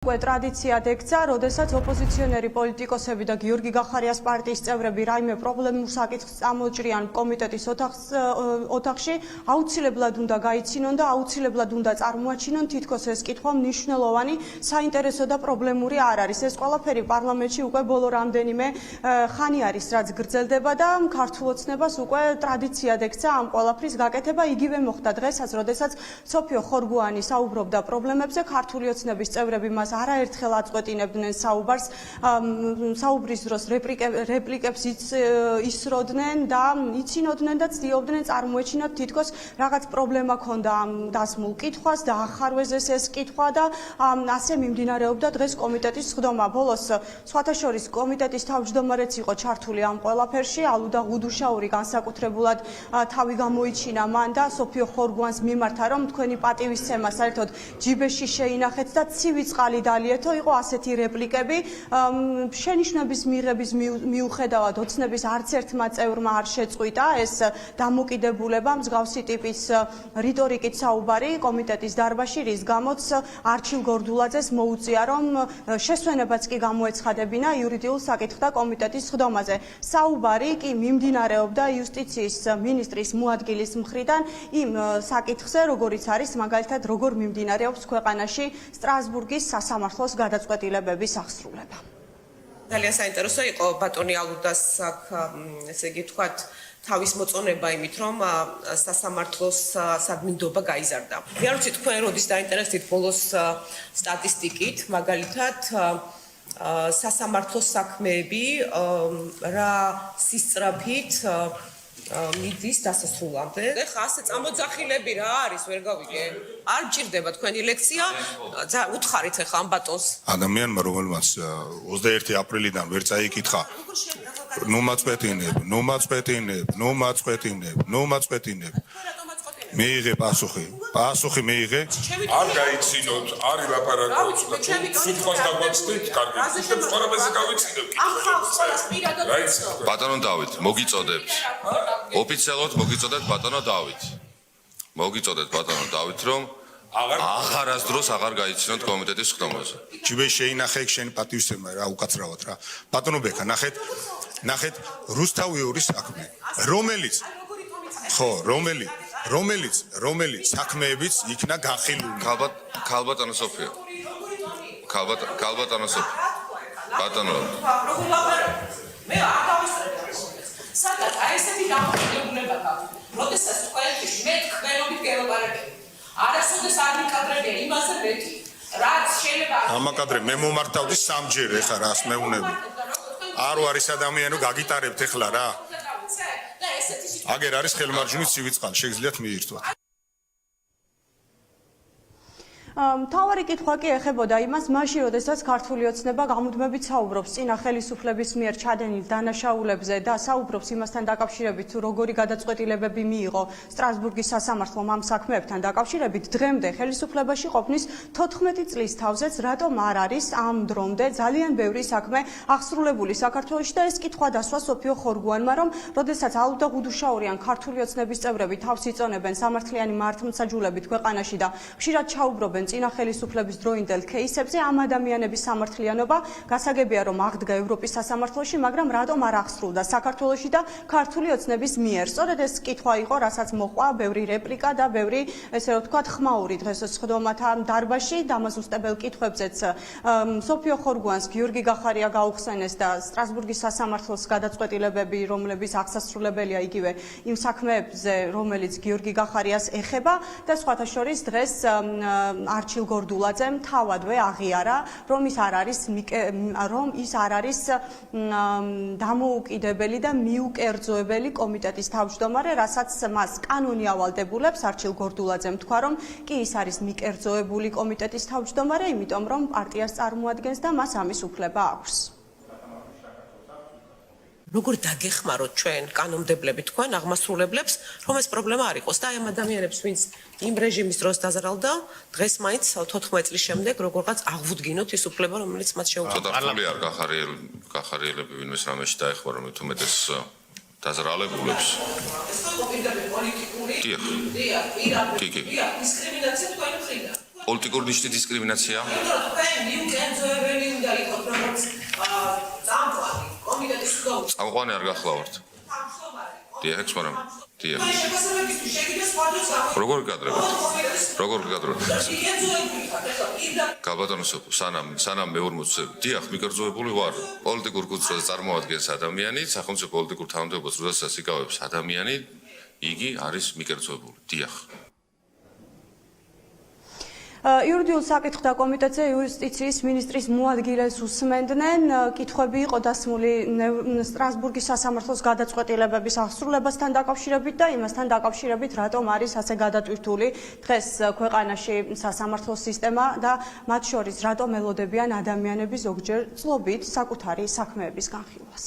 ტრადიციად ექცა, როდესაც ოპოზიციონერი პოლიტიკოსები და გიორგი გახარიას პარტიის წევრები რაიმე პრობლემურ საკითხს წამოჭრიან კომიტეტის ოთახში, აუცილებლად უნდა გაიცინონ და აუცილებლად უნდა წარმოაჩინონ, თითქოს ეს კითხვა მნიშვნელოვანი, საინტერესო და პრობლემური არ არის. ეს ყველაფერი პარლამენტში უკვე ბოლო რამდენიმე ხანი არის, რაც გრძელდება და ქართულ ოცნებას უკვე ტრადიციად ექცა ამ ყველაფრის გაკეთება. იგივე მოხდა დღესაც, როდესაც სოფიო ხორგუანი საუბრობდა პრობლემებზე, ქართული ოცნების წევრები მას არაერთხელ აწყვეტინებდნენ საუბარს, საუბრის დროს რეპლიკებს ისროდნენ და იცინოდნენ და ცდილობდნენ წარმოეჩინათ თითქოს რაღაც პრობლემა ქონდა ამ დასმულ კითხვას და ახარვეს ეს კითხვა და ასე მიმდინარეობდა დღეს კომიტეტის სხდომა. ბოლოს სხვათა შორის კომიტეტის თავმჯდომარეც იყო ჩართული ამ ყველაფერში, ალუდა ღუდუშაური განსაკუთრებულად თავი გამოიჩინა მან და სოფიო ხორგუანს მიმართა, რომ თქვენი პატივისცემა საერთოდ ჯიბეში შეინახეთ და ცივი წყალი დალიეთო, იყო ასეთი რეპლიკები. შენიშვნების მიღების მიუხედავად ოცნების არც ერთმა წევრმა არ შეწყვიტა ეს დამოკიდებულება, მსგავსი ტიპის რიტორიკით საუბარი კომიტეტის დარბაზში, რის გამოც არჩილ გორდულაძეს მოუწია, რომ შესვენებაც კი გამოეცხადებინა იურიდიულ საკითხთა კომიტეტის სხდომაზე. საუბარი კი მიმდინარეობდა იუსტიციის მინისტრის მოადგილის მხრიდან იმ საკითხზე, როგორიც არის მაგალითად როგორ მიმდინარეობს ქვეყანაში სტრასბურგის სასამართლოს გადაწყვეტილებების აღსრულება. ძალიან საინტერესო იყო ბატონი ალუდას ესე იგი თქვათ თავის მოწონება იმით, რომ სასამართლოს საგმინდობა გაიზარდა. მე არ ვიცი თქვენ როდის დაინტერესდით ბოლოს სტატისტიკით, მაგალითად სასამართლოს საქმეები რა სისწრაფით მიდის დასასრულამდე. ეხლა ასე წამოძახილები რა არის, ვერ გავიგე. არ მჭირდება თქვენი ლექცია. უთხარით ეხლა ამ ბატონს. ადამიანმა რომელმაც 21 აპრილიდან ვერ წაიკითხა ნომაწყვეტინებ. მიიღე პასუხი მიიღე. არ გაიცინოთ, არ ილაპარაკოთ და სიტყვას დაგვაჩნდით, კარგი. ისევ სწორებაზე გავიცინებ. ბატონო დავით, მოგიწოდებთ. ოფიციალურად მოგიწოდებთ ბატონო დავით. მოგიწოდებთ ბატონო დავით, რომ აღარასდროს აღარ გაიცინოთ კომიტეტის სხდომაზე. ჯიბეში შეინახე შენი პატივისცემა რა უკაცრავად რა. ბატონო ბექა, ნახეთ რუსთავიურის საქმე, რომელიც საქმეებიც იქნა გახილული. ქალბატონო სოფიო. ქალბატონო სოფიო. ბატონო. მე არ დავისწრებ. სადაც აი ესეთი დამოკიდებულება გაქვს. როდესაც თქვენთვის მე თქვენობით გელაპარაკებ. არასოდეს არ მიკადრებია იმაზე მეტი. რაც შეიძლება ამაკადრე მე მომართავდი სამჯერ ეხა რას მეუნები. არ არის ადამიანო გაგიტარებთ ეხლა რა. აგერ არის ხელმარჯვნის ცივი წყალი, შეგიძლიათ მიირთვათ. მთავარი კითხვა კი ეხებოდა იმას, მაშინ როდესაც ქართული ოცნება გამუდმებით საუბრობს წინა ხელისუფლების მიერ ჩადენილ დანაშაულებზე და საუბრობს იმასთან დაკავშირებით, თუ როგორი გადაწყვეტილებები მიიღო სტრასბურგის სასამართლომ ამ საქმეებთან დაკავშირებით, დღემდე ხელისუფლებაში ყოფნის 14 წლის თავზეც რატომ არ არის ამ დრომდე ძალიან ბევრი საქმე აღსრულებული საქართველოში და ეს კითხვა დასვა სოფიო ხორგუანმა, რომ როდესაც ალუდა ღუდუშაურიან ქართული ოცნების წევრები თავს იწონებენ სამართლიანი მართლმსაჯულებით ქვეყანაში და ხშირად ჩაუბრობენ წინა ხელისუფლების დროინდელ кейსებზე, ამ ადამიანების სამართლიანობა გასაგებია, რომ აღდგა ევროპის სასამართლოში, მაგრამ რატომ არ აღსრულდა საქართველოში და ქართული ოცნების მიერ. სწორედ ეს კითხვა იყო, რასაც მოყვა ბევრი რეპლიკა და ბევრი, ესე რომ ვთქვათ, ხმაური დღეს სხდომათა დარბაზში. დამაზუსტებელ კითხვებზეც სოფიო ხორგუანს გიორგი გახარია გაუხსენეს და სტრასბურგის სასამართლოს გადაწყვეტილებები, რომლებიც აღსასრულებელია იგივე იმ საქმეებზე, რომელიც გიორგი გახარიას ეხება და სხვათა შორის დღეს არჩილ გორდულაძემ თავადვე აღიარა, რომ ის არ არის დამოუკიდებელი და მიუკერძოებელი კომიტეტის თავმჯდომარე, რასაც მას კანონი ავალდებულებს. არჩილ გორდულაძემ თქვა, რომ კი ის არის მიკერძოებული კომიტეტის თავმჯდომარე, იმიტომ რომ პარტიას წარმოადგენს და მას ამის უფლება აქვს. როგორ დაგეხმაროთ ჩვენ კანონმდებლები თქვენ აღმასრულებლებს, რომ ეს პრობლემა არ იყოს და აი ამ ადამიანებს, ვინც იმ რეჟიმის დროს დაზარალდა, დღეს მაინც 14 წლის შემდეგ როგორღაც აღვდგინოთ ის უფლება, რომელიც მათ შეუძლია. ცოტა რთული არ გახარიელები ვინმეს რამეში დაეხმარა, რომ თუმეტეს დაზრალებულებს. ეს პოლიტიკური დისკრიმინაცია თქვენი მხრიდან. პოლიტიკური ნიშნის დისკრიმინაცია? თქვენ მიუკენძოებელი უნდა იყოთ როგორც წამყვანი კომიტეტის მდოვრ. წამყვანი არ გახლავართ. დიახ, მაგრამ დიახ. შეფასებებისთვის შეგიძლია სხვადასხვა გამოყენება. როგორ გიკადრებთ? როგორ გიკადრებთ? მიკერძოებული ხარ, ეხლა პირდა გალბატონო სოფო, სანამ მე 40 დიახ, მიკერძოებული ვარ. პოლიტიკურ კუთხეზე წარმოადგენს ადამიანი, სახელმწიფო პოლიტიკურ თანამდებობას როდესაც იკავებს ადამიანი, იგი არის მიკერძოებული. დიახ. იურიდიულ საკითხთა კომიტეტზე იუსტიციის მინისტრის მოადგილეს უსმენდნენ. კითხვები იყო დასმული სტრასბურგის სასამართლოს გადაწყვეტილებების აღსრულებასთან დაკავშირებით და იმასთან დაკავშირებით, რატომ არის ასე გადატვირთული დღეს ქვეყანაში სასამართლოს სისტემა და მათ შორის რატომ ელოდებიან ადამიანები ზოგჯერ წლობით საკუთარი საქმეების განხილვას.